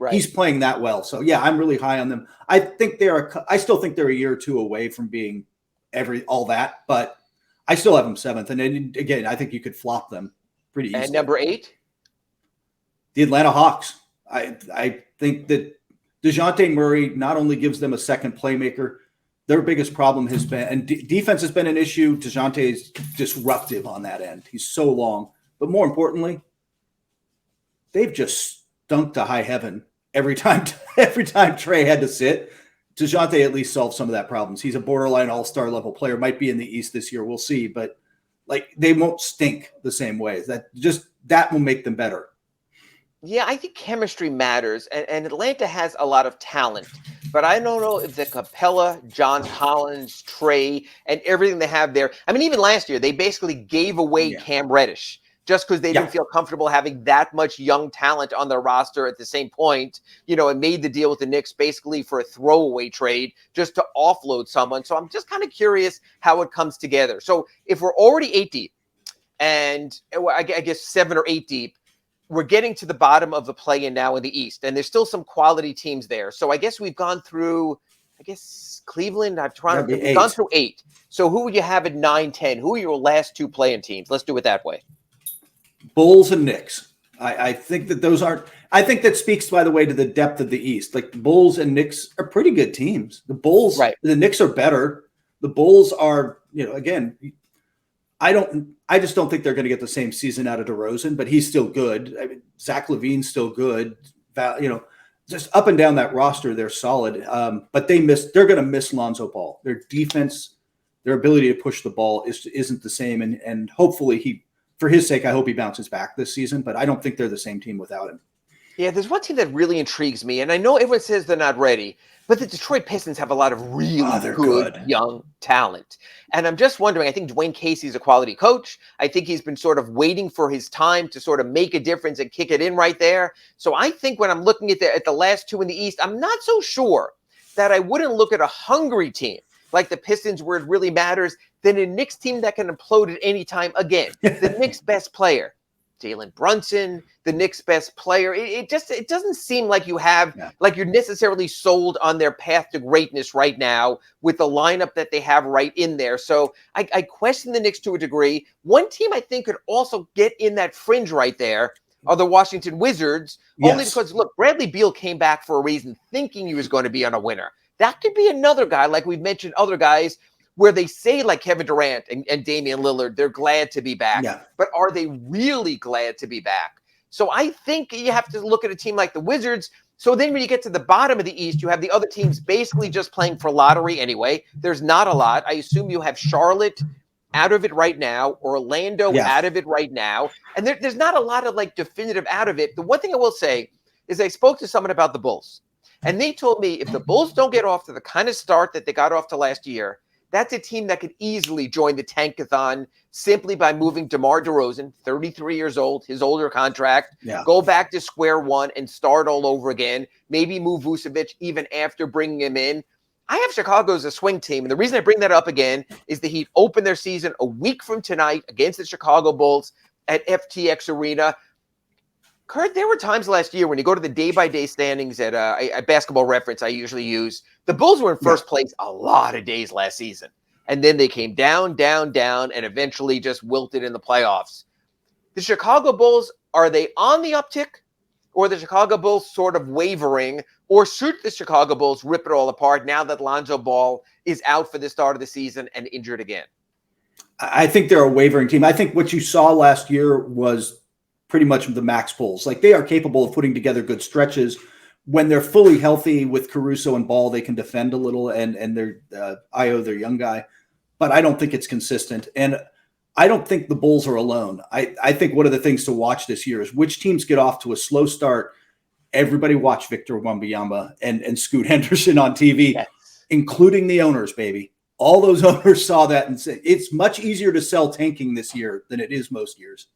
Right. He's playing that well. So yeah, I'm really high on them. I still think they're a year or 2 away from being all that, but I still have them 7th. And then again, I think you could flop them pretty easily. And number 8? The Atlanta Hawks. I think that DeJounte Murray not only gives them a second playmaker, their biggest problem has been, and defense has been an issue. DeJounte is disruptive on that end. He's so long. But more importantly, they've just stunk to high heaven every time Trey had to sit. DeJounte at least solved some of that problems. He's a borderline all-star level player. Might be in the East this year. We'll see. But they won't stink the same way. That will make them better. Yeah, I think chemistry matters, and Atlanta has a lot of talent, but I don't know if the Capella, John Collins, Trey, and everything they have there. I mean, even last year, they basically gave away Cam Reddish just because they didn't feel comfortable having that much young talent on their roster at the same point, and made the deal with the Knicks basically for a throwaway trade just to offload someone. So I'm just kind of curious how it comes together. So if we're already 8 deep, and I guess 7 or 8 deep, we're getting to the bottom of the play-in now in the East, and there's still some quality teams there. So I guess we've gone through, Cleveland, Toronto. We've gone through 8. So who would you have at 9, 10? Who are your last 2 play-in teams? Let's do it that way. Bulls and Knicks. I think that those aren't. I think that speaks, by the way, to the depth of the East. Like the Bulls and Knicks are pretty good teams. The Bulls, the Knicks are better. The Bulls are, again, I just don't think they're going to get the same season out of DeRozan, but he's still good. I mean, Zach LaVine's still good. Just up and down that roster, they're solid. But they're going to miss Lonzo Ball. Their defense, their ability to push the ball isn't the same. And hopefully for his sake, I hope he bounces back this season, but I don't think they're the same team without him. Yeah, there's one team that really intrigues me, and I know everyone says they're not ready, but the Detroit Pistons have a lot of really good young talent. And I'm just wondering, I think Dwayne Casey's a quality coach. I think he's been sort of waiting for his time to sort of make a difference and kick it in right there. So I think when I'm looking at the last 2 in the East, I'm not so sure that I wouldn't look at a hungry team like the Pistons where it really matters than a Knicks team that can implode at any time. Again, the Knicks' best player, Jalen Brunson, the Knicks' best player. It doesn't seem like you have like you're necessarily sold on their path to greatness right now with the lineup that they have right in there. So I question the Knicks to a degree. One team I think could also get in that fringe right there are the Washington Wizards, only because, look, Bradley Beal came back for a reason, thinking he was going to be on a winner. That could be another guy, like we've mentioned other guys, where they say, like Kevin Durant and Damian Lillard, they're glad to be back. Yeah. But are they really glad to be back? So I think you have to look at a team like the Wizards. So then when you get to the bottom of the East, you have the other teams basically just playing for lottery anyway. There's not a lot. I assume you have Charlotte out of it right now, Orlando out of it right now. And there's not a lot of like definitive out of it. The one thing I will say is I spoke to someone about the Bulls. And they told me if the Bulls don't get off to the kind of start that they got off to last year, that's a team that could easily join the tankathon simply by moving DeMar DeRozan, 33 years old, his older contract, go back to square one and start all over again, maybe move Vucevic even after bringing him in. I have Chicago as a swing team, and the reason I bring that up again is the Heat open their season a week from tonight against the Chicago Bulls at FTX Arena. Kurt, there were times last year when you go to the day-by-day standings at a Basketball Reference I usually use, the Bulls were in first place a lot of days last season. And then they came down, down, down, and eventually just wilted in the playoffs. The Chicago Bulls, are they on the uptick? Or are the Chicago Bulls sort of wavering? Or should the Chicago Bulls rip it all apart now that Lonzo Ball is out for the start of the season and injured again? I think they're a wavering team. I think what you saw last year was pretty much the max pulls. Like, they are capable of putting together good stretches. When they're fully healthy with Caruso and Ball, they can defend a little, and they're Io, their young guy. But I don't think it's consistent. And I don't think the Bulls are alone. I think one of the things to watch this year is which teams get off to a slow start. Everybody watch Victor Wembanyama and Scoot Henderson on TV, yes, including the owners, baby. All those owners saw that and said it's much easier to sell tanking this year than it is most years.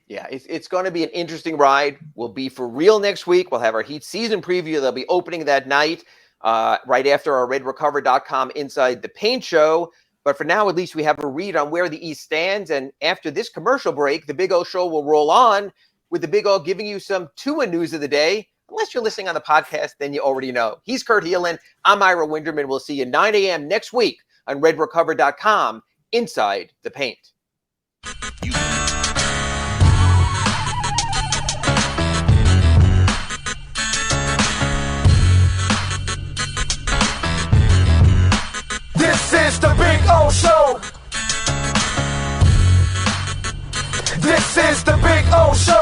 Yeah, it's going to be an interesting ride. We'll be for real next week. We'll have our Heat season preview. They'll be opening that night right after our RedRecover.com Inside the Paint show. But for now, at least we have a read on where the East stands. And after this commercial break, the Big O Show will roll on with the Big O giving you some Tua news of the day. Unless you're listening on the podcast, then you already know. He's Kurt Helin. I'm Ira Winderman. We'll see you 9 a.m. next week on RedRecover.com Inside the Paint. This is the Big O Show. This is the Big O Show.